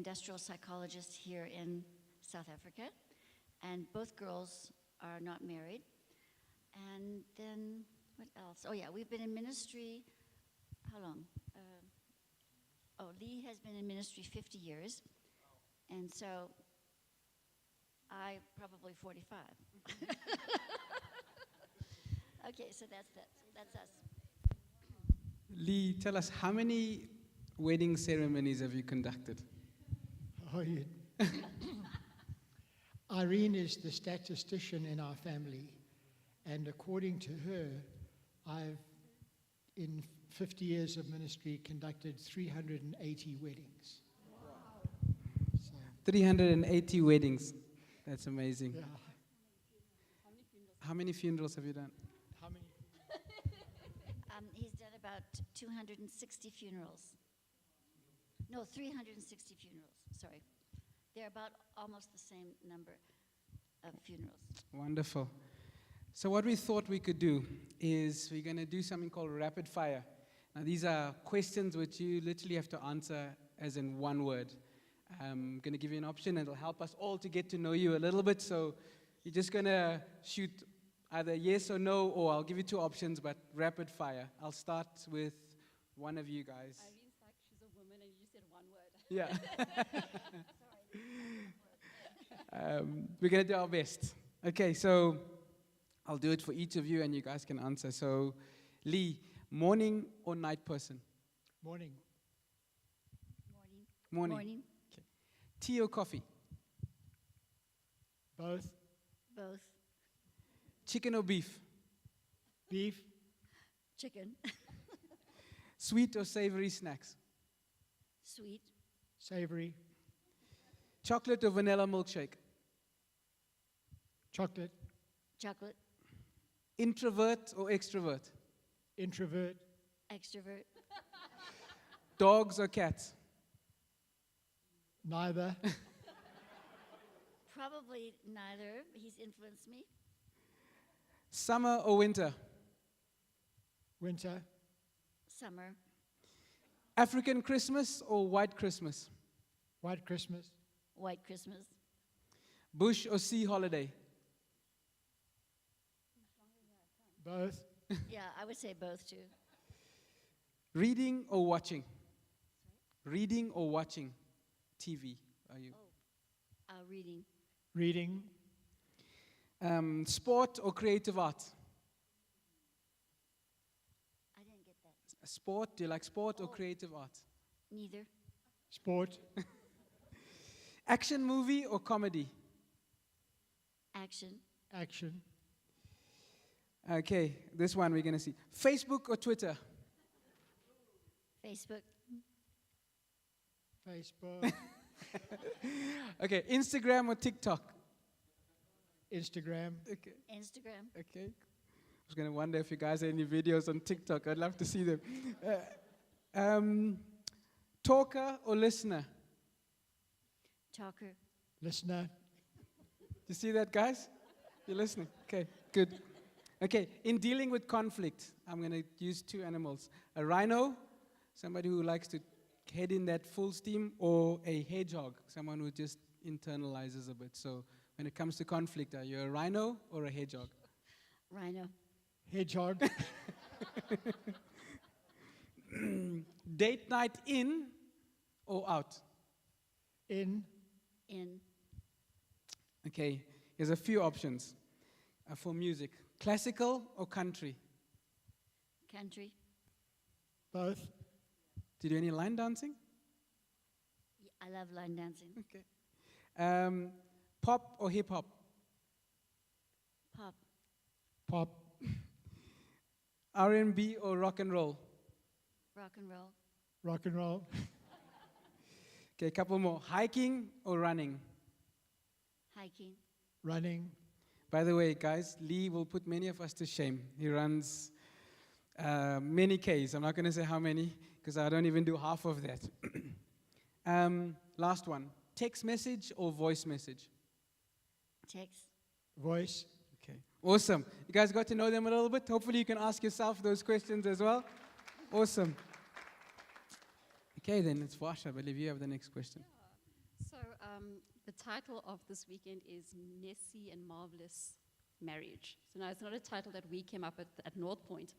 industrial psychologist here in South Africa, and both girls are not married. And then, what else? Oh yeah, we've been in ministry, how long? Lee has been in ministry 50 years, and so I probably 45. Okay, so that's us. Lee, tell us, how many wedding ceremonies have you conducted? Oh, Irene is the statistician in our family, and according to her, I've, in 50 years of ministry, conducted 380 weddings. Wow. So, 380 weddings. That's amazing. yeah. How many funerals have you done? How many? He's done about 260 funerals. No, 360 funerals, sorry. They're about almost the same number of funerals. Wonderful. So what we thought we could do is we're going to do something called rapid fire. Now these are questions which you literally have to answer as in one word. I'm going to give you an option and it'll help us all to get to know you a little bit. So you're just going to shoot either yes or no, or I'll give you two options, but rapid fire. I'll start with one of you guys. Irene's like, she's a woman and you said one word. Yeah. We're going to do our best. Okay, so I'll do it for each of you and you guys can answer. So, Lee, morning or night person? Morning. Morning. Morning. Okay. Tea or coffee? Both. Both. Chicken or beef? Beef. Chicken. Sweet or savory snacks? Sweet. Savory. Chocolate or vanilla milkshake? Chocolate. Chocolate. Introvert or extrovert? Introvert. Extrovert. Dogs or cats? Neither. Probably neither. He's influenced me. Summer or winter? Winter. Summer. African Christmas or white Christmas? White Christmas. White Christmas. Bush or sea holiday? Both. Yeah, I would say both too. Reading or watching? Reading or watching TV? Are you? Reading. Reading. Sport or creative art? I didn't get that. Sport, do you like sport or creative art? Neither. Sport. Action movie or comedy? Action. Action. Okay, this one we're going to see. Facebook or Twitter? Facebook. Facebook. Okay, Instagram or TikTok? Instagram. Okay, Instagram. okay. I was going to wonder if you guys have any videos on TikTok. I'd love to see them. Talker or listener? Talker. Listener. You see that, guys? You're listening? Okay, good. Okay, in dealing with conflict, I'm going to use two animals. A rhino, somebody who likes to head in that full steam, or a hedgehog, someone who just internalizes a bit. So when it comes to conflict, are you a rhino or a hedgehog? Rhino. Hedgehog. Date night in or out? In. In. Okay, here's a few options for music. Classical or country? Country. Both. Do you do any line dancing? Yeah, I love line dancing. Okay. Pop or hip hop? Pop. Pop. R&B or rock and roll? Rock and roll. Rock and roll. Okay, a couple more. Hiking or running? Hiking. Running. By the way, guys, Lee will put many of us to shame. He runs many Ks. I'm not going to say how many, because I don't even do half of that. Last one. Text message or voice message? Text. Voice. Okay, awesome. You guys got to know them a little bit. Hopefully you can ask yourself those questions as well. Awesome. Okay, then it's Vash. I believe you have the next question. The title of this weekend is Messy and Marvellous Marriage. So now it's not a title that we came up with at North Point.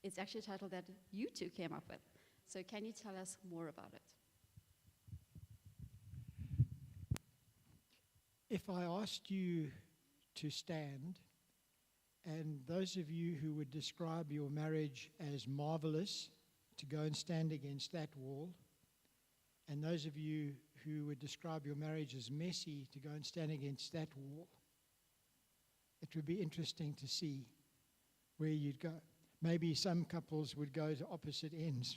It's actually a title that you two came up with. So can you tell us more about it? If I asked you to stand, and those of you who would describe your marriage as marvelous, to go and stand against that wall, and those of you who would describe your marriage as messy, to go and stand against that wall, it would be interesting to see where you'd go. Maybe some couples would go to opposite ends.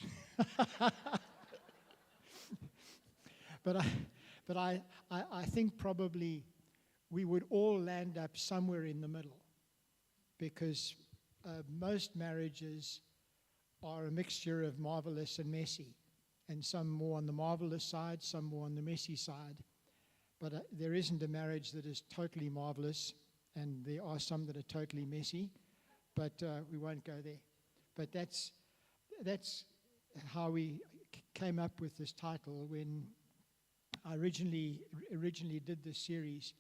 But I think probably we would all land up somewhere in the middle, because most marriages are a mixture of marvelous and messy, and some more on the marvelous side, some more on the messy side. But there isn't a marriage that is totally marvelous, and there are some that are totally messy, but we won't go there. But that's how we came up with this title when I originally did this series,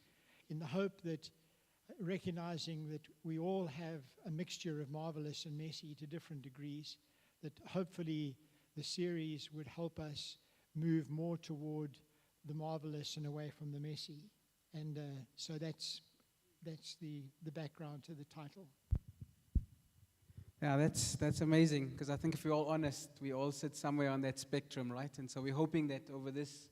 in the hope that, recognizing that we all have a mixture of marvelous and messy to different degrees, that hopefully the series would help us move more toward the marvelous and away from the messy. And so that's the background to the title. Yeah, that's amazing, because I think if we're all honest, we all sit somewhere on that spectrum, right? And so we're hoping that over this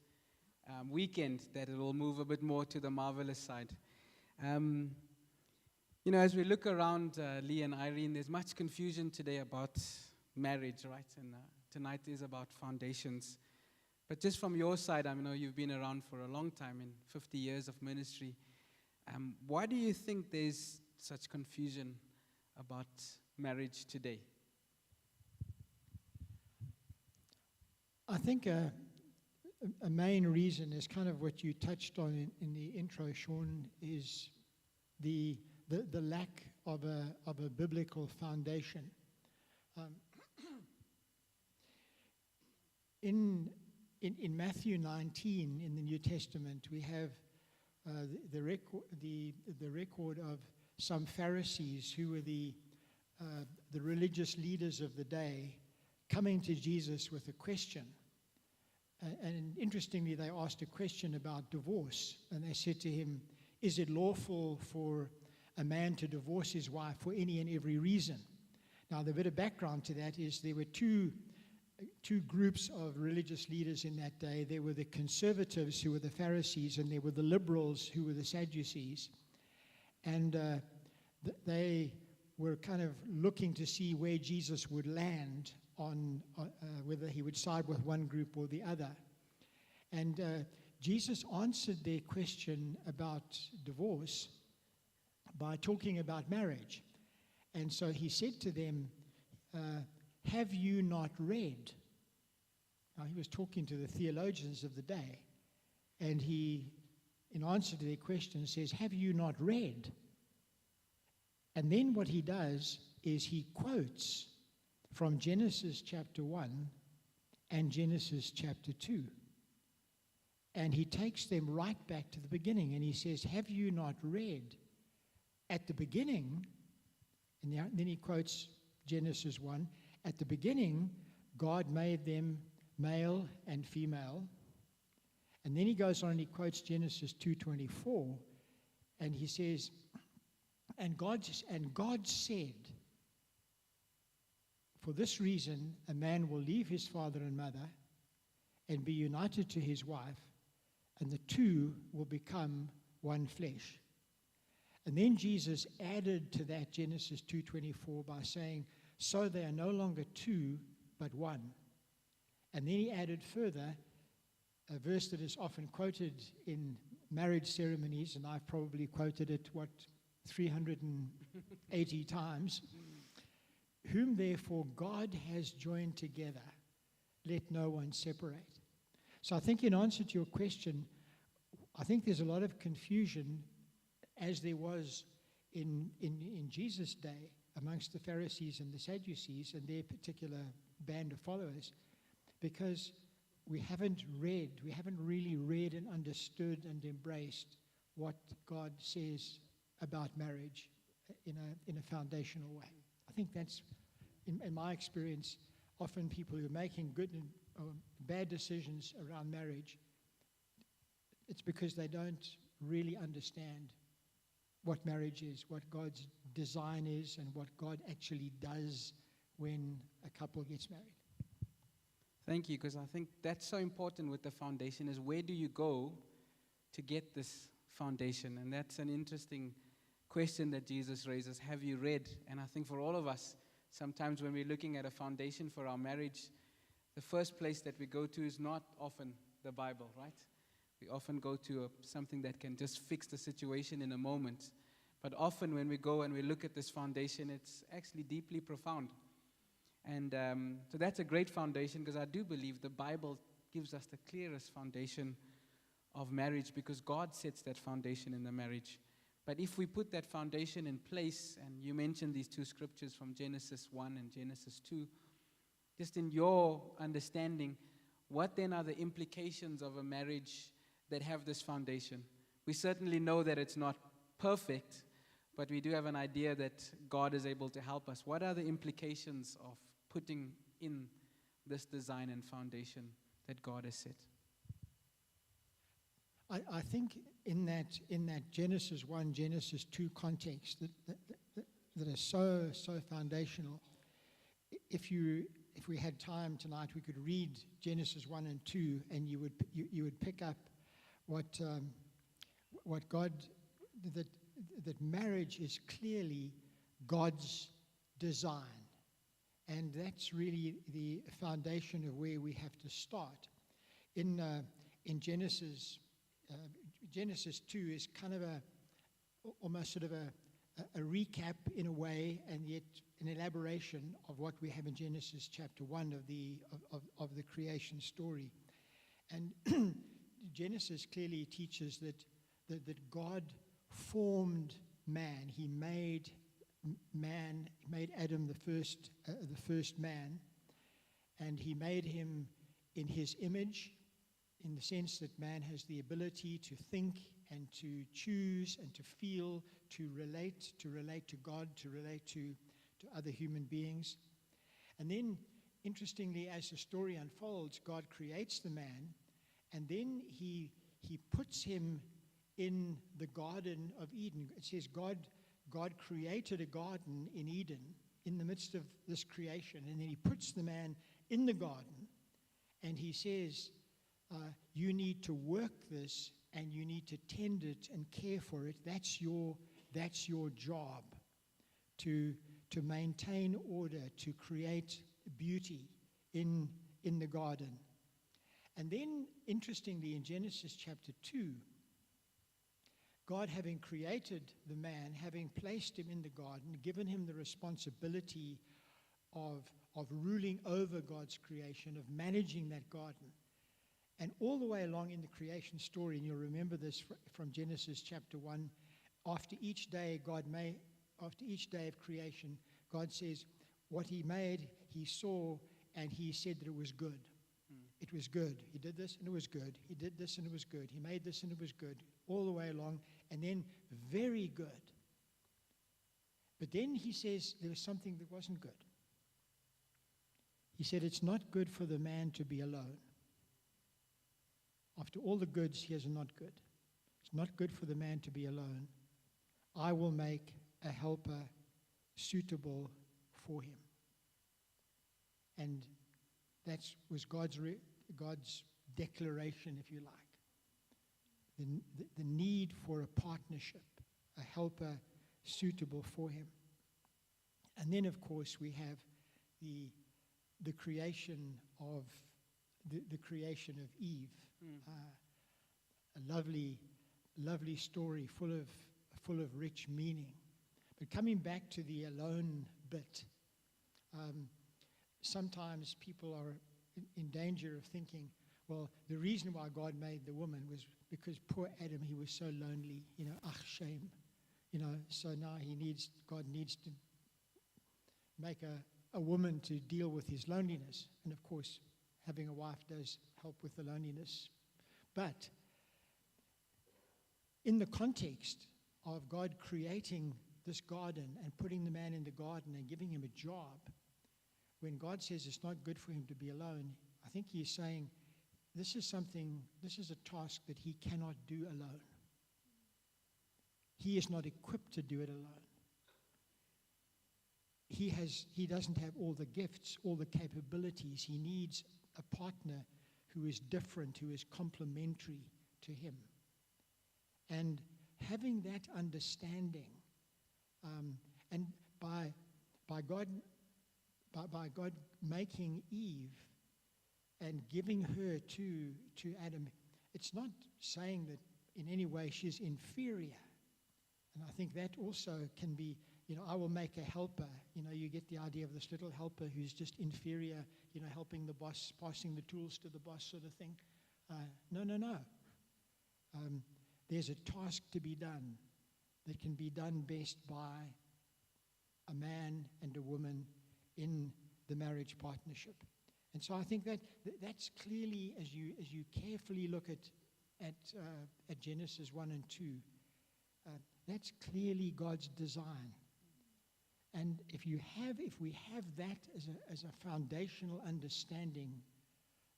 weekend that it will move a bit more to the marvelous side. As we look around, Lee and Irene, there's much confusion today about marriage, right? And tonight is about foundations. But just from your side, I know you've been around for a long time, in 50 years of ministry. Why do you think there's such confusion about marriage today? I think a main reason is kind of what you touched on in the intro, Sean, is the lack of a biblical foundation. In Matthew 19 in the New Testament, we have the record of some Pharisees who were the religious leaders of the day coming to Jesus with a question. And interestingly, they asked a question about divorce, and they said to him, "Is it lawful for a man to divorce his wife for any and every reason?" Now, the bit of background to that is there were two groups of religious leaders in that day. There were the conservatives, who were the Pharisees, and there were the liberals, who were the Sadducees. And they were kind of looking to see where Jesus would land on whether he would side with one group or the other. And Jesus answered their question about divorce by talking about marriage. And so he said to them, "Have you not read?" Now, he was talking to the theologians of the day, and he, in answer to their question, says, "Have you not read?" And then what he does is he quotes from Genesis chapter 1 and Genesis chapter 2. And he takes them right back to the beginning, and he says, "Have you not read at the beginning?" And then he quotes Genesis 1. "At the beginning, God made them male and female." And then he goes on and he quotes Genesis 2:24, and he says, and God said, "For this reason, a man will leave his father and mother and be united to his wife, and the two will become one flesh." And then Jesus added to that Genesis 2:24 by saying, "So they are no longer two, but one." And then he added further a verse that is often quoted in marriage ceremonies, and I've probably quoted it, 380 times. "Whom therefore God has joined together, let no one separate." So I think in answer to your question, I think there's a lot of confusion, as there was in Jesus' day, amongst the Pharisees and the Sadducees and their particular band of followers, because we haven't really read and understood understood and embraced what God says about marriage in a foundational way. I think that's, in my experience, often people who are making good or bad decisions around marriage, it's because they don't really understand what marriage is, what God's design is, and what God actually does when a couple gets married. Thank you, because I think that's so important with the foundation is where do you go to get this foundation? And that's an interesting question that Jesus raises. Have you read? And I think for all of us, sometimes when we're looking at a foundation for our marriage, the first place that we go to is not often the Bible, right? We often go to something that can just fix the situation in a moment. But often when we go and we look at this foundation, it's actually deeply profound. And so that's a great foundation because I do believe the Bible gives us the clearest foundation of marriage because God sets that foundation in the marriage. But if we put that foundation in place, and you mentioned these two scriptures from Genesis 1 and Genesis 2, just in your understanding, what then are the implications of a marriage that have this foundation? We certainly know that it's not perfect, but we do have an idea that God is able to help us. What are the implications of putting in this design and foundation that God has set? I think in that Genesis 1, Genesis 2 context that is so foundational, if we had time tonight, we could read Genesis 1 and 2, and you would pick up what God, that marriage is clearly God's design. And that's really the foundation of where we have to start. In Genesis 2 is kind of almost sort of a recap in a way, and yet an elaboration of what we have in Genesis chapter 1 of the creation story. And Genesis clearly teaches that God formed man. He made Adam the first man, and he made him in his image, in the sense that man has the ability to think and to choose and to feel, to relate to God, to relate to other human beings. And then, interestingly, as the story unfolds, God creates the man, and then he puts him in the Garden of Eden. It says God created a garden in Eden in the midst of this creation, and then he puts the man in the garden, and he says, you need to work this, and you need to tend it and care for it. That's your job, to maintain order, to create beauty in the garden. And then, interestingly, in Genesis chapter 2, God, having created the man, having placed him in the garden, given him the responsibility of ruling over God's creation, of managing that garden. And all the way along in the creation story, and you'll remember this from Genesis chapter 1, after each day of creation, God says, what he made, he saw, and he said that it was good. It was good. He did this, and it was good. He did this, and it was good. He made this, and it was good. All the way along, and then very good. But then he says there was something that wasn't good. He said, it's not good for the man to be alone. After all the goods, here's not good. It's not good for the man to be alone. I will make a helper suitable for him. And that was God's declaration, if you like. The need for a partnership, a helper suitable for him. And then, of course, we have the creation of the creation of Eve. A lovely story full of rich meaning. But coming back to the alone bit, sometimes people are in danger of thinking, well, the reason why God made the woman was because poor Adam, he was so lonely, shame, so now God needs to make a woman to deal with his loneliness. And of course, having a wife does help with the loneliness. But in the context of God creating this garden and putting the man in the garden and giving him a job, when God says it's not good for him to be alone, I think he's saying this is a task that he cannot do alone. He is not equipped to do it alone. He doesn't have all the gifts, all the capabilities. He needs a partner who is different, who is complementary to him. And having that understanding, and by God making Eve and giving her to Adam, it's not saying that in any way she's inferior. And I think that also can be, I will make a helper. You get the idea of this little helper who's just inferior, helping the boss, passing the tools to the boss sort of thing. No. There's a task to be done that can be done best by a man and a woman in the marriage partnership. And so I think that's clearly, as you carefully look at Genesis 1 and 2, that's clearly God's design. And if we have that as a foundational understanding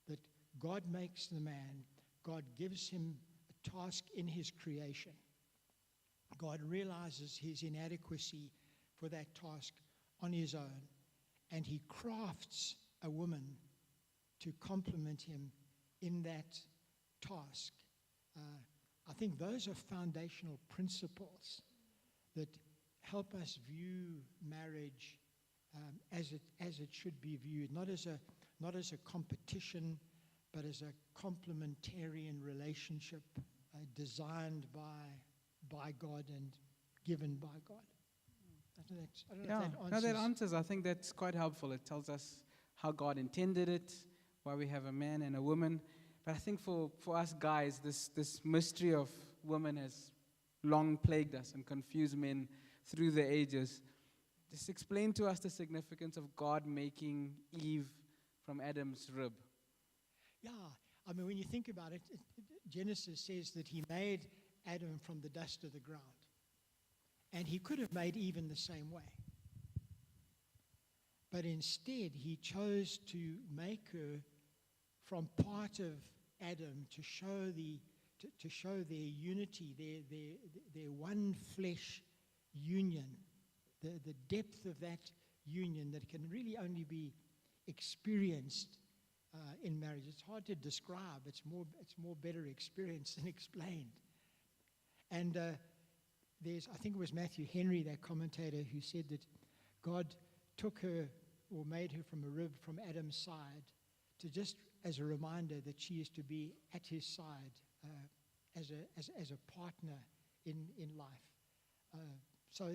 that God makes the man, God gives him a task in his creation, God realizes his inadequacy for that task on his own, and he crafts a woman to complement him in that task. I think those are foundational principles that help us view marriage as it should be viewed, not as a competition, but as a complementarian relationship designed by God and given by God. I don't know if that answers. No, that answers. I think that's quite helpful. It tells us how God intended it, why we have a man and a woman. But I think for us guys, this mystery of women has long plagued us and confused men through the ages. Just explain to us the significance of God making Eve from Adam's rib. Yeah, I mean, when you think about it, Genesis says that he made Adam from the dust of the ground. And he could have made Eve in the same way. But instead, he chose to make her from part of Adam to show their unity, their one flesh union, the depth of that union that can really only be experienced in marriage. It's hard to describe. It's more better experienced than explained. And I think it was Matthew Henry, that commentator, who said that God took her or made her from a rib from Adam's side to just as a reminder that she is to be at his side as a partner in life. So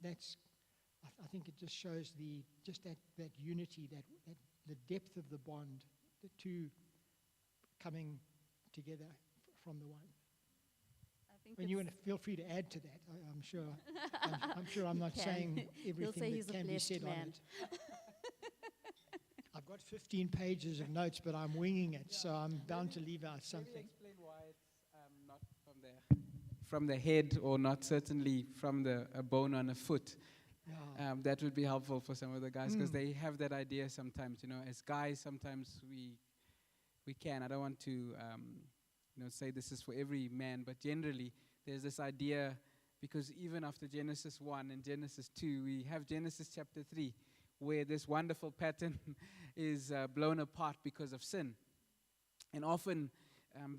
that's I think it just shows that unity, that the depth of the bond, the two coming together from the one. And you want to feel free to add to that. I'm sure I'm not saying everything that can be said on it. I've got 15 pages of notes, but I'm winging it, so I'm bound to leave out something. Maybe explain why it's not from the head, or not certainly from a bone on a foot. Yeah. That would be helpful for some of the guys, because they have that idea sometimes. As guys, sometimes we can. I don't want to say this is for every man, but generally there's this idea, because even after Genesis 1 and Genesis 2, we have Genesis chapter 3, where this wonderful pattern is blown apart because of sin. And often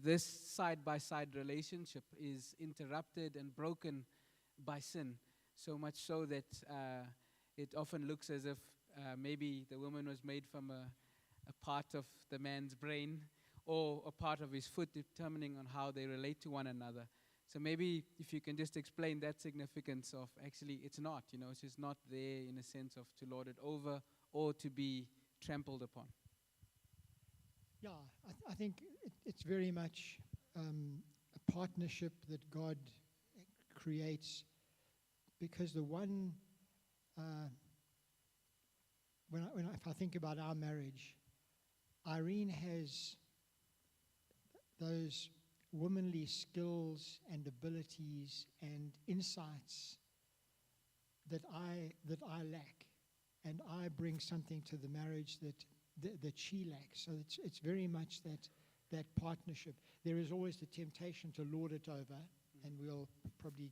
this side-by-side relationship is interrupted and broken by sin, so much so that it often looks as if maybe the woman was made from a part of the man's brain or a part of his foot, determining on how they relate to one another. So maybe if you can just explain that significance of actually it's not, it's just not there in a sense of to lord it over or to be trampled upon. Yeah, I think it's very much a partnership that God creates, because the one, if I think about our marriage, Irene has those womanly skills and abilities and insights that I lack, and I bring something to the marriage that she lacks. So it's very much that partnership. There is always the temptation to lord it over, and we'll probably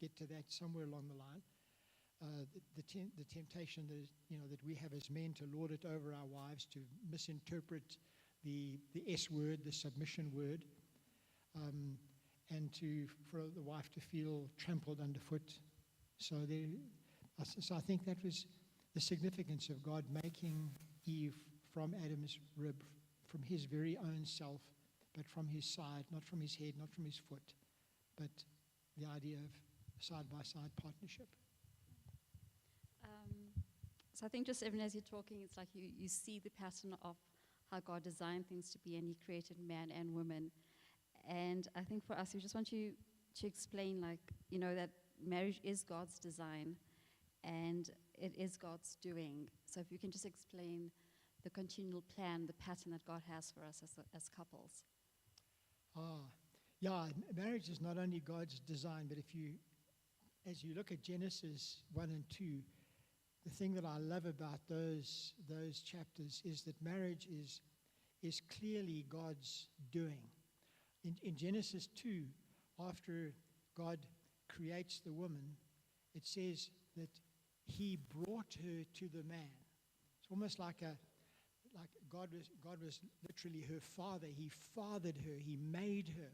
get to that somewhere along the line. The temptation that we have as men to lord it over our wives, to misinterpret the S word, the submission word, and for the wife to feel trampled underfoot. So I think that was the significance of God making Eve from Adam's rib, from his very own self, but from his side, not from his head, not from his foot, but the idea of side-by-side partnership. So I think just even as you're talking, it's like you see the pattern of how God designed things to be, and he created man and woman. And I think for us, we just want you to explain, that marriage is God's design and it is God's doing. So if you can just explain the continual plan, the pattern that God has for us as couples. Yeah, marriage is not only God's design, but as you look at Genesis 1 and 2, the thing that I love about those chapters is that marriage is clearly God's doing. In Genesis 2, after God creates the woman, it says that he brought her to the man. It's almost like God was literally her father. He fathered her. He made her.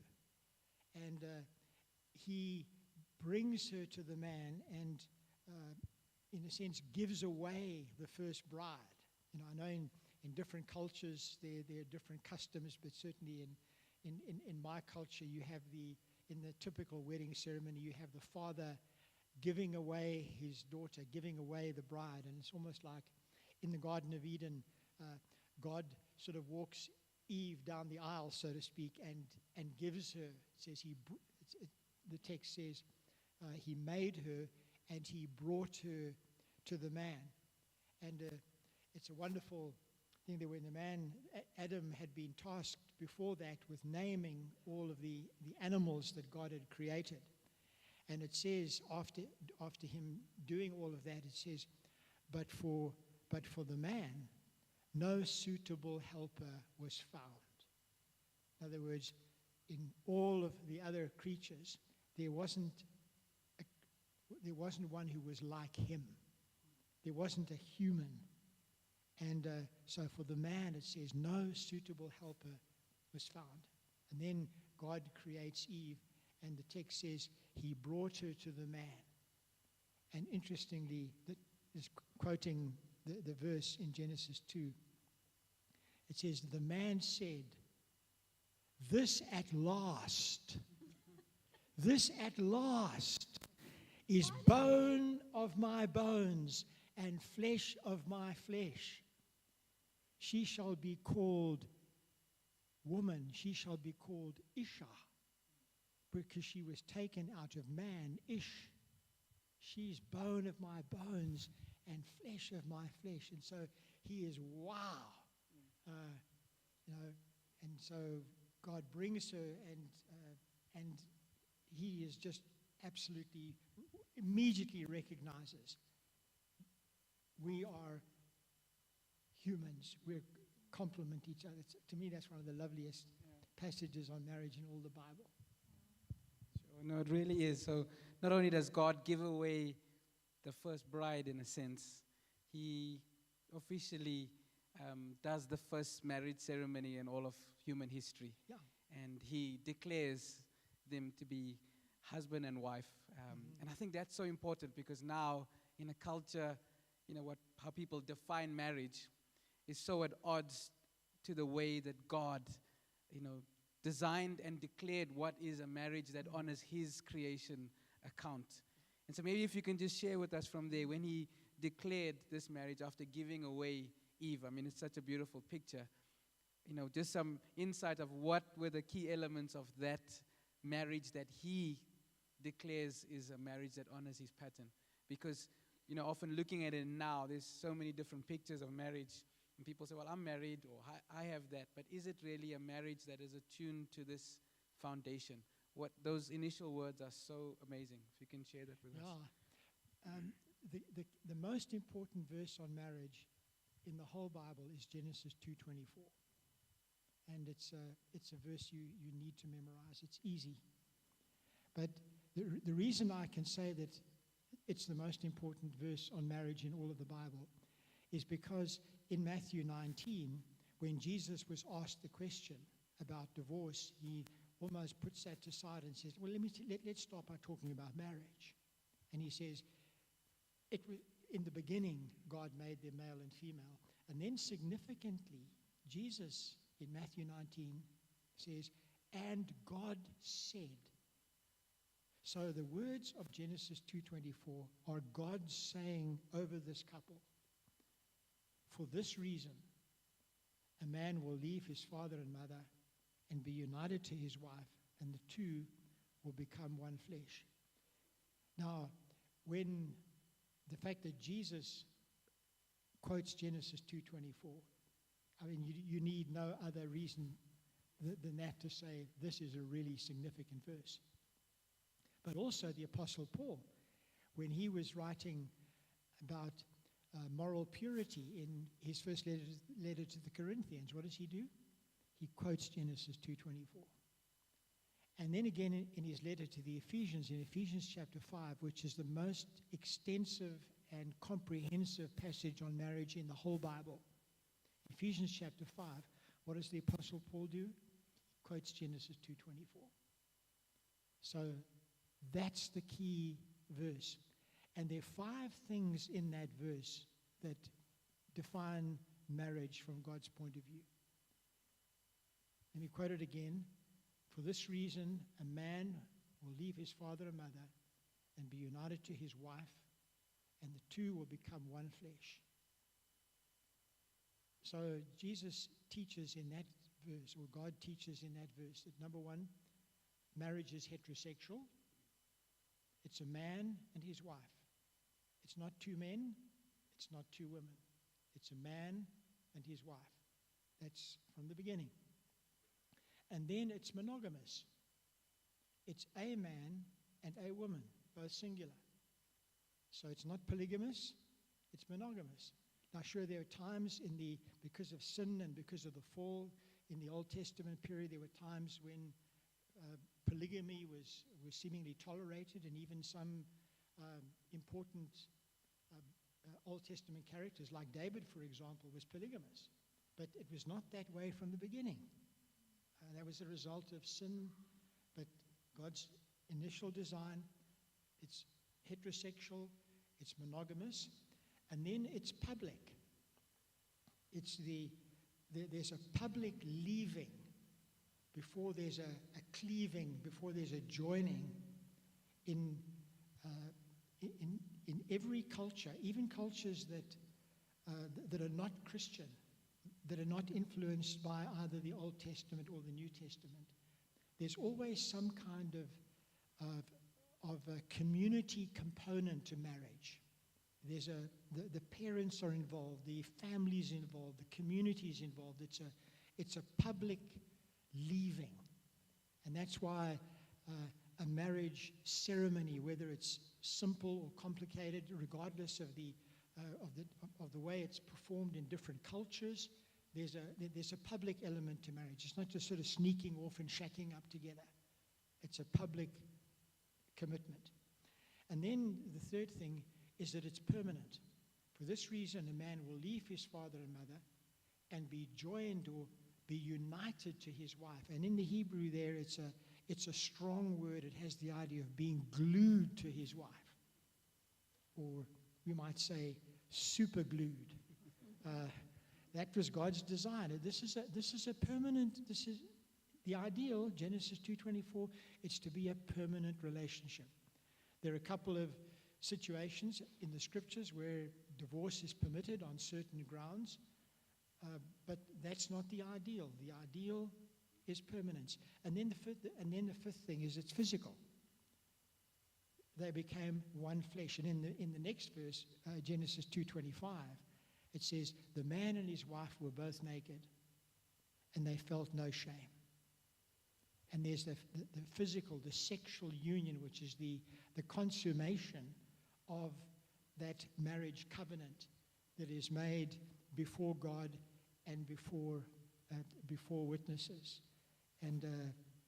And he brings her to the man and, in a sense, gives away the first bride. I know in different cultures there are different customs, but certainly in my culture, you have in the typical wedding ceremony, you have the father giving away his daughter, giving away the bride. And it's almost like in the Garden of Eden, God sort of walks Eve down the aisle, so to speak, and gives her. It says the text says he made her and he brought her to the man. And it's a wonderful thing that when the man, Adam, had been tasked before that with naming all of the animals that God had created. And it says, after him doing all of that, it says, but for the man, no suitable helper was found. In other words, in all of the other creatures, there wasn't one who was like him. There wasn't a human. And so for the man, it says, no suitable helper was found. And then God creates Eve, and the text says, he brought her to the man. And interestingly, that is quoting the verse in Genesis 2. It says, the man said, this at last is bone of my bones and flesh of my flesh. She shall be called woman. She shall be called Isha, because she was taken out of man, Ish. She's bone of my bones and flesh of my flesh. And so he is wow. And so God brings her, and he is just absolutely, immediately recognizes we are humans. We complement each other. To me, that's one of the loveliest passages on marriage in all the Bible. Sure. No, it really is. So not only does God give away the first bride, in a sense, he officially does the first marriage ceremony in all of human history. Yeah. And he declares them to be husband and wife. And I think that's so important, because now in a culture, how people define marriage is so at odds to the way that God, designed and declared what is a marriage that honors his creation account. And so maybe if you can just share with us from there, when he declared this marriage after giving away Eve, it's such a beautiful picture. Just some insight of what were the key elements of that marriage that he declares is a marriage that honors his pattern. Because, often looking at it now, there's so many different pictures of marriage. And people say, well, I'm married, or I have that. But is it really a marriage that is attuned to this foundation. What those initial words are so amazing. If you can share that with us. The most important verse on marriage in the whole Bible is Genesis 2:24. And it's a verse you need to memorize. It's easy. But the reason I can say that it's the most important verse on marriage in all of the Bible is because in Matthew 19, when Jesus was asked the question about divorce, he almost puts that aside and says, well, let's start by talking about marriage. And he says, in the beginning, God made them male and female. And then significantly, Jesus in Matthew 19 says, and God said. So the words of Genesis 2:24 are God saying over this couple, for this reason, a man will leave his father and mother and be united to his wife, and the two will become one flesh. Now, when the fact that Jesus quotes Genesis 2:24, I mean, you need no other reason than that to say this is a really significant verse. But also the Apostle Paul, when he was writing about moral purity in his first letter to the Corinthians, what does he do? He quotes Genesis 2:24. And then again in his letter to the Ephesians, in Ephesians chapter 5, which is the most extensive and comprehensive passage on marriage in the whole Bible. Ephesians chapter 5, what does the Apostle Paul do? He quotes Genesis 2:24. So that's the key verse. And there are 5 things in that verse that define marriage from God's point of view. Let me quote it again. For this reason, a man will leave his father and mother and be united to his wife, and the two will become one flesh. So Jesus teaches in that verse, or God teaches in that verse, that number one, marriage is heterosexual. It's a man and his wife. It's not 2 men, it's not 2 women. It's a man and his wife. That's from the beginning. And then it's monogamous. It's a man and a woman, both singular. So it's not polygamous, it's monogamous. Now, sure, there are times because of sin and because of the fall in the Old Testament period, there were times when polygamy was seemingly tolerated, and even some important Old Testament characters, like David, for example, was polygamous. But it was not that way from the beginning. That was a result of sin, but God's initial design, it's heterosexual, it's monogamous, and then it's public. There's a public leaving before there's a cleaving, before there's a joining in every culture, even cultures that are not Christian, that are not influenced by either the Old Testament or the New Testament. There's always some kind of a community component to marriage. The parents are involved, the family's involved, the community's involved. It's a public leaving. And that's why a marriage ceremony, whether it's simple or complicated, regardless of the way it's performed in different cultures, there's a public element to marriage. It's not just sort of sneaking off and shacking up together. It's a public commitment. And then the third thing is that it's permanent. For this reason, a man will leave his father and mother and be joined or be united to his wife. And in the Hebrew there, it's a strong word. It has the idea of being glued to his wife. Or we might say super glued. That was God's design. This is a permanent, this is the ideal, Genesis 2:24, it's to be a permanent relationship. There are a couple of situations in the scriptures where divorce is permitted on certain grounds, but that's not the ideal. The ideal is permanence. And then the fifth thing is it's physical. They became one flesh. And in the next verse, Genesis 2:25, it says, the man and his wife were both naked, and they felt no shame. And there's the physical, the sexual union, which is the consummation of that marriage covenant that is made before God and before witnesses. And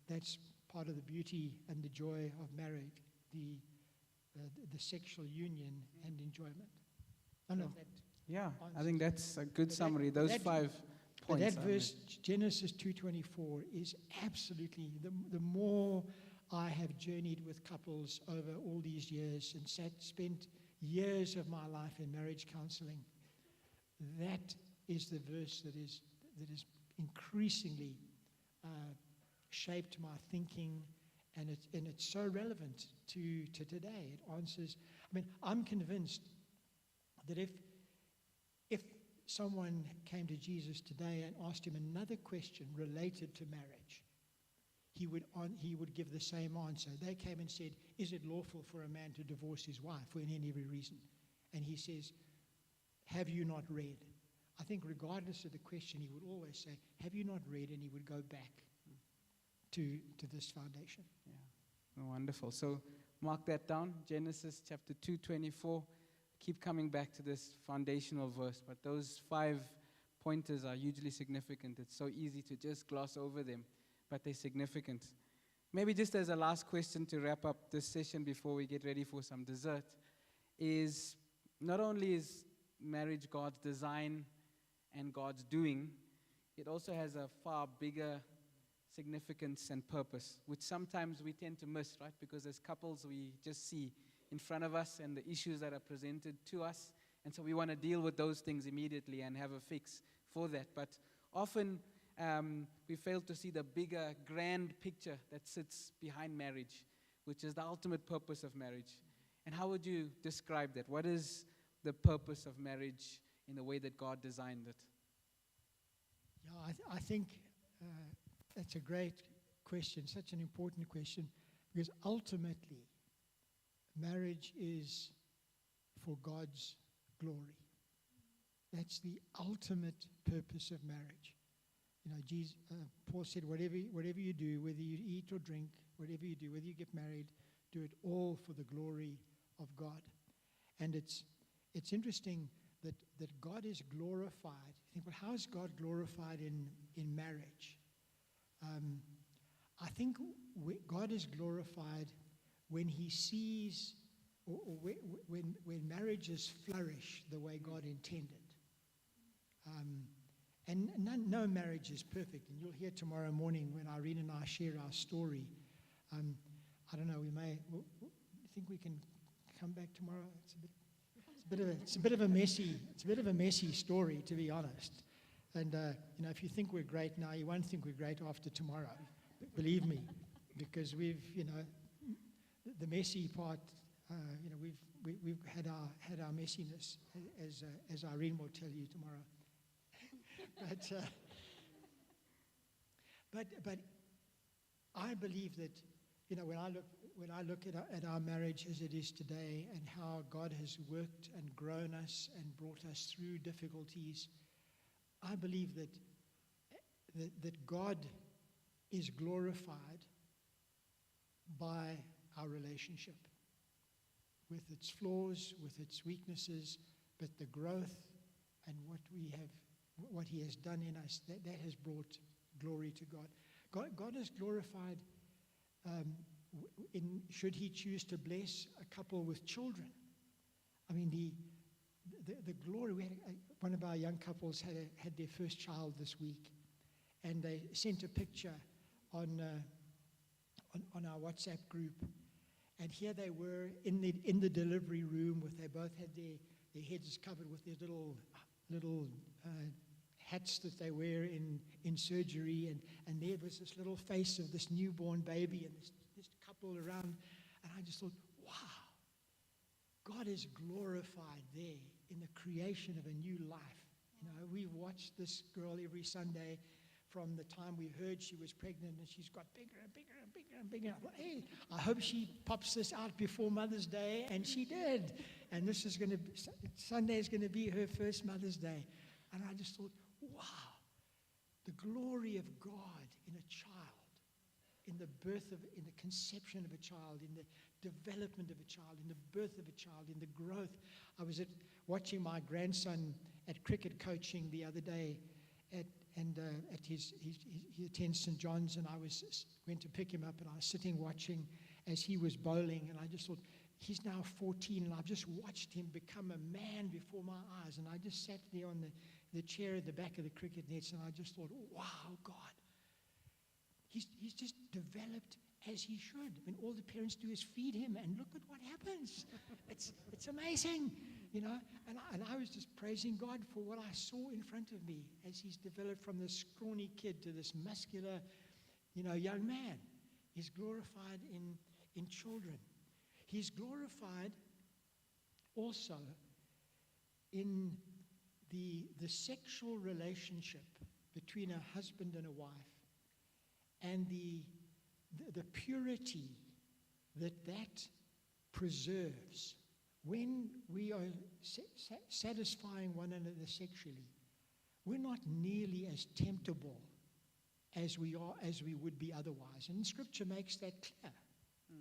that's part of the beauty and the joy of marriage, the sexual union and enjoyment. I don't know if that Yeah, I answers think that. that's a good But summary. Those that- 5 But points. that are verse, Genesis 2:24, is absolutely, the more I have journeyed with couples over all these years and spent years of my life in marriage counseling, that is the verse that is increasingly shaped my thinking, and it's so relevant to today. It answers. I mean, I'm convinced that if someone came to Jesus today and asked him another question related to marriage, he would give the same answer. They came and said, "Is it lawful for a man to divorce his wife for any reason?" And he says, "Have you not read?" I think regardless of the question, he would always say, "Have you not read?" And he would go back to this foundation. Yeah. Oh, wonderful. So mark that down. Genesis chapter 2:24. Keep coming back to this foundational verse, but those 5 pointers are hugely significant. It's so easy to just gloss over them, but they're significant. Maybe just as a last question to wrap up this session before we get ready for some dessert, is not only is marriage God's design and God's doing, it also has a far bigger significance and purpose, which sometimes we tend to miss, right? Because as couples, we just see in front of us and the issues that are presented to us, and so we want to deal with those things immediately and have a fix for that. But often we fail to see the bigger, grand picture that sits behind marriage, which is the ultimate purpose of marriage. And how would you describe that? What is the purpose of marriage in the way that God designed it? Yeah, I think that's a great question, such an important question, because ultimately, marriage is for God's glory. That's the ultimate purpose of marriage. You know, Paul said, whatever you do, whether you eat or drink, whatever you do, whether you get married, do it all for the glory of God. And it's interesting that God is glorified. You think, well, how is God glorified in marriage? I think God is glorified when he sees, or when marriages flourish the way God intended. And no marriage is perfect. And you'll hear tomorrow morning when Irene and I share our story. I don't know, you think we can come back tomorrow? It's a bit of a messy story, to be honest. And if you think we're great now, you won't think we're great after tomorrow. Believe me, because we've, the messy part, we've had our messiness, as Irene will tell you tomorrow. But I believe that, when I look at our marriage as it is today, and how God has worked and grown us and brought us through difficulties, I believe that God is glorified by our relationship, with its flaws, with its weaknesses, but the growth and what he has done in us, that has brought glory to God. God is glorified should he choose to bless a couple with children. I mean, the glory. One of our young couples had their first child this week, and they sent a picture on our WhatsApp group, and here they were in the delivery room, they both had their heads covered with their little hats that they wear in surgery, and there was this little face of this newborn baby and this couple around, and I just thought, wow, God is glorified there in the creation of a new life. We've watched this girl every Sunday from the time we heard she was pregnant, and she's got bigger and bigger and bigger and bigger. Well, hey, I hope she pops this out before Mother's Day, and she did. And Sunday is going to be her first Mother's Day. And I just thought, wow, the glory of God in a child in the conception of a child, in the development of a child, in the birth of a child, in the growth. I was watching my grandson at cricket coaching the other day, he attends St. John's, and I went to pick him up, and I was sitting watching as he was bowling, and I just thought, he's now 14, and I've just watched him become a man before my eyes, and I just sat there on the chair at the back of the cricket nets, and I just thought, wow, God, he's just developed as he should. I mean, all the parents do is feed him, and look at what happens. It's amazing, you know. And I was just praising God for what I saw in front of me as he's developed from this scrawny kid to this muscular, young man. He's glorified in children. He's glorified also in the sexual relationship between a husband and a wife, and the purity that preserves when we are satisfying one another sexually. We're not nearly as temptable as we would be otherwise, and Scripture makes that clear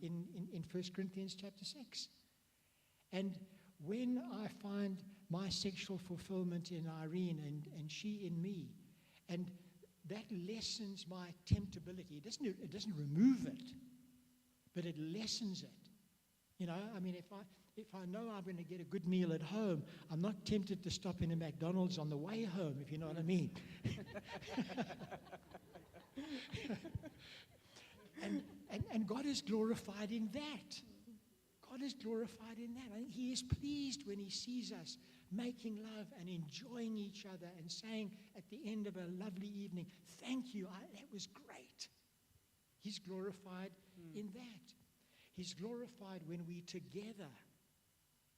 in 1 Corinthians chapter 6. And when I find my sexual fulfillment in Irene and she in me, and that lessens my temptability. It doesn't remove it, but it lessens it. I mean, if I know I'm going to get a good meal at home, I'm not tempted to stop in a McDonald's on the way home, if you know what I mean. and God is glorified in that. God is glorified in that. And He is pleased when He sees us making love and enjoying each other and saying at the end of a lovely evening, thank you, that was great. He's glorified in that. He's glorified when we together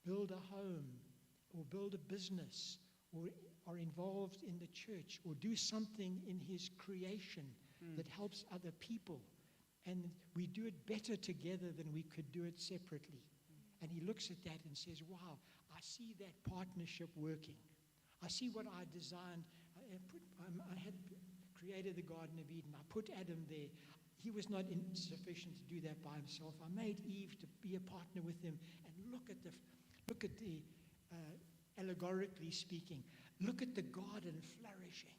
build a home or build a business or are involved in the church or do something in His creation that helps other people. And we do it better together than we could do it separately. And He looks at that and says, wow, I see that partnership working. I see what I designed. I had created the Garden of Eden. I put Adam there. He was not sufficient to do that by himself. I made Eve to be a partner with him. And look at the allegorically speaking, look at the garden flourishing.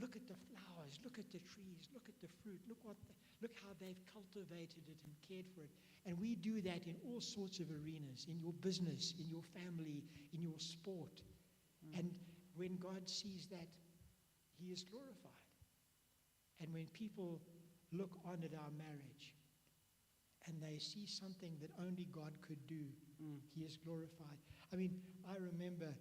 Look at the flowers, look at the trees, look at the fruit, look how they've cultivated it and cared for it. And we do that in all sorts of arenas, in your business, in your family, in your sport. And when God sees that, He is glorified. And when people look on at our marriage and they see something that only God could do, He is glorified. I mean, I remember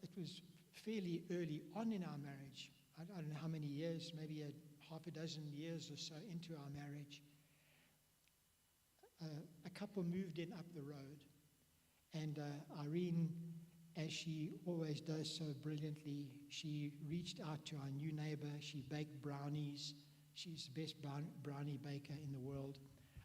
it was fairly early on in our marriage. I don't know how many years, maybe half a dozen years or so into our marriage. A couple moved in up the road, and Irene, as she always does so brilliantly, she reached out to our new neighbor. She baked brownies. She's the best brownie baker in the world.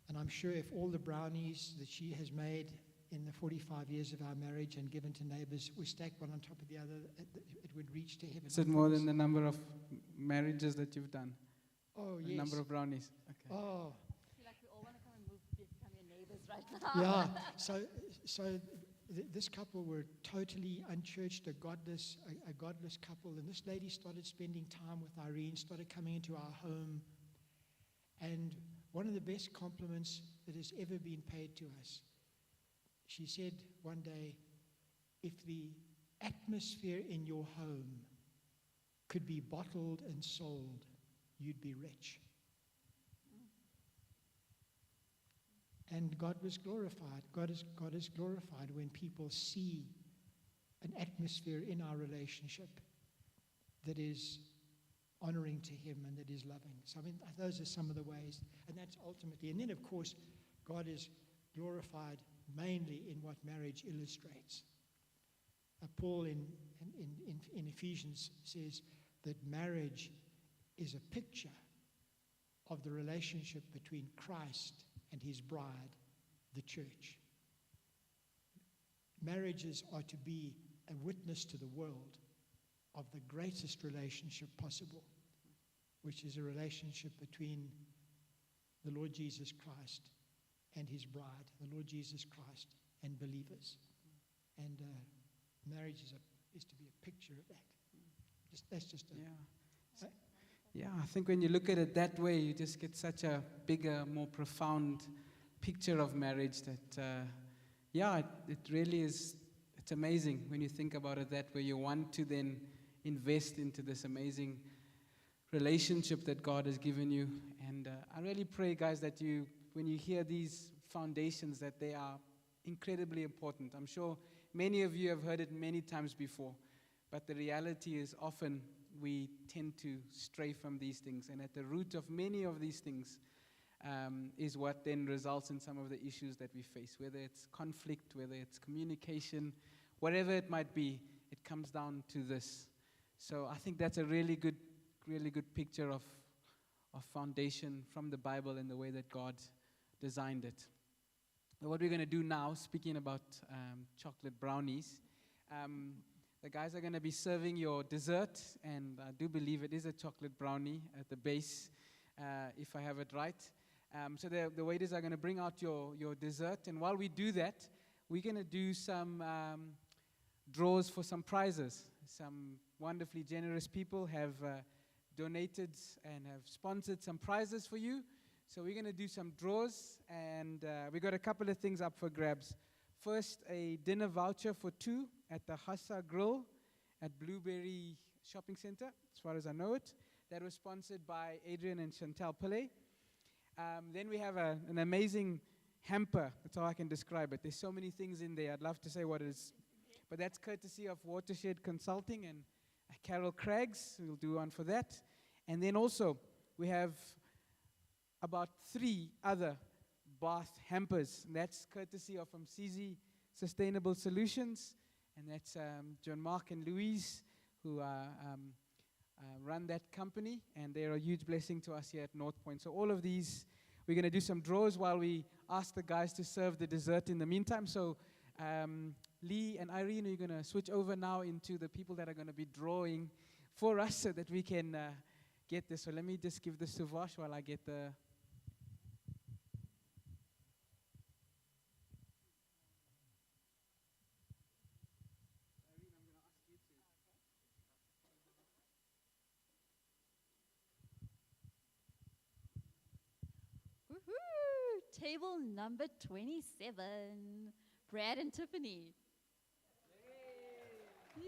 And I'm sure if all the brownies that she has made in the 45 years of our marriage and given to neighbors were stacked one on top of the other, it would reach to heaven. Is it more than the number of marriages that you've done? Oh, The yes. number of brownies? Okay. Oh, I feel like we all want to come and become your neighbors right now. yeah. So this couple were totally unchurched, a godless couple. And this lady started spending time with Irene, started coming into our home. And one of the best compliments that has ever been paid to us, she said one day, if the atmosphere in your home could be bottled and sold, you'd be rich. And God was glorified. God is glorified when people see an atmosphere in our relationship that is honoring to Him and that is loving. So I mean, those are some of the ways, and that's ultimately. And then, of course, God is glorified mainly in what marriage illustrates. Paul in Ephesians says that marriage is a picture of the relationship between Christ and His bride, the church. Marriages are to be a witness to the world of the greatest relationship possible. which is a relationship between the Lord Jesus Christ and his bride, the Lord Jesus Christ and believers. And marriage is to be a picture of that. That's just a... Yeah. Yeah, I think when you look at it that way, you just get such a bigger, more profound picture of marriage that, it really is, it's amazing when you think about it that way. You want to then invest into this amazing relationship that God has given you. And I really pray, guys, that when you hear these foundations, that they are incredibly important. I'm sure many of you have heard it many times before, but the reality is often we tend to stray from these things. And at the root of many of these things is what then results in some of the issues that we face, whether it's conflict, whether it's communication, whatever it might be, it comes down to this. So I think that's a really good picture of foundation from the Bible and the way that God designed it. Now what we're going to do now, speaking about chocolate brownies, the guys are going to be serving your dessert, and I do believe it is a chocolate brownie at the base, if I have it right. So the waiters are going to bring out your dessert, and while we do that, we're going to do some draws for some prizes. Some wonderfully generous people have donated and have sponsored some prizes for you. So we're going to do some draws, and we got a couple of things up for grabs. First, a dinner voucher for 2 at the Hassa Grill at Blueberry Shopping Center, as far as I know it. That was sponsored by Adrian and Chantal Pillay. Then we have an amazing hamper. That's how I can describe it. There's so many things in there. I'd love to say what it is. But that's courtesy of Watershed Consulting and Carol Craigs. We'll do one for that. And then also, we have about 3 other bath hampers. And that's courtesy of CZ Sustainable Solutions. And that's John Mark and Louise, who run that company. And they're a huge blessing to us here at North Point. So all of these, we're going to do some draws while we ask the guys to serve the dessert in the meantime. So Lee and Irene, are you going to switch over now into the people that are going to be drawing for us so that we can get this? So let me just give this to Vash while I get the... Woohoo! Table number 27, Brad and Tiffany. Yay!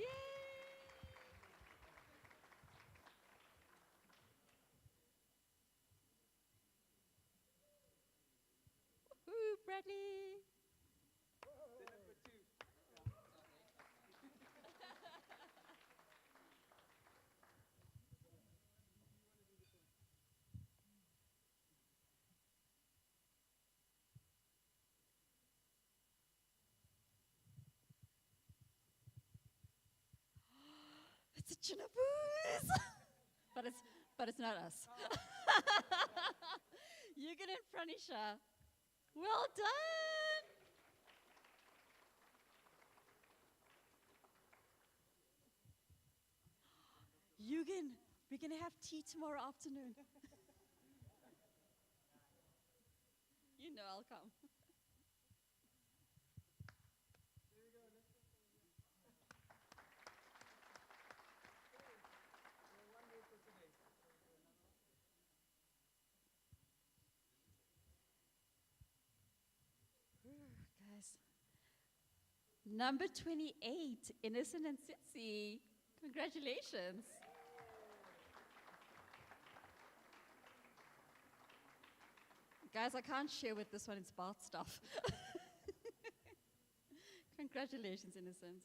Woohoo, Bradley! It's a Chinnaboos! but it's not us. Yugen and Pranisha. Well done! Yugen, we're going to have tea tomorrow afternoon. You know I'll come. Guys. Number 28, Innocent and Sitsi. Congratulations. Guys, I can't share with this one, it's bath stuff. Congratulations, Innocent.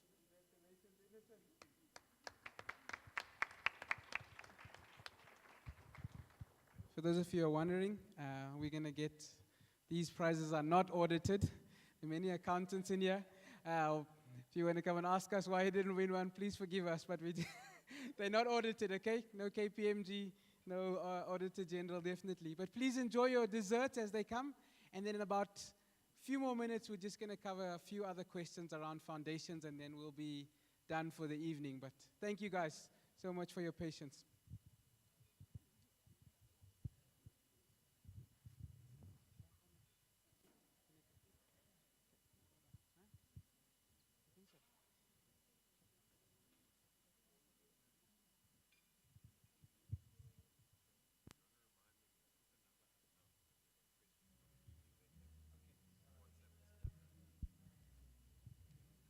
For those of you who are wondering, we're going to get, these prizes are not audited. There are many accountants in here. If you want to come and ask us why you didn't win one, please forgive us, but they're not audited, okay? No KPMG, no Auditor General, definitely. But please enjoy your desserts as they come. And then in about a few more minutes, we're just going to cover a few other questions around foundations, and then we'll be done for the evening. But thank you guys so much for your patience.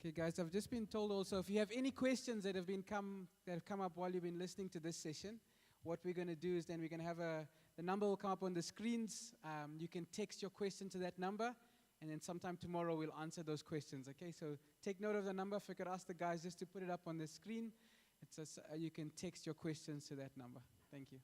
Okay, guys, I've just been told also, if you have any questions that have come up while you've been listening to this session, what we're going to do is then we're going to have the number will come up on the screens. You can text your question to that number, and then sometime tomorrow we'll answer those questions, okay? So take note of the number. If I could ask the guys just to put it up on the screen, you can text your questions to that number. Thank you.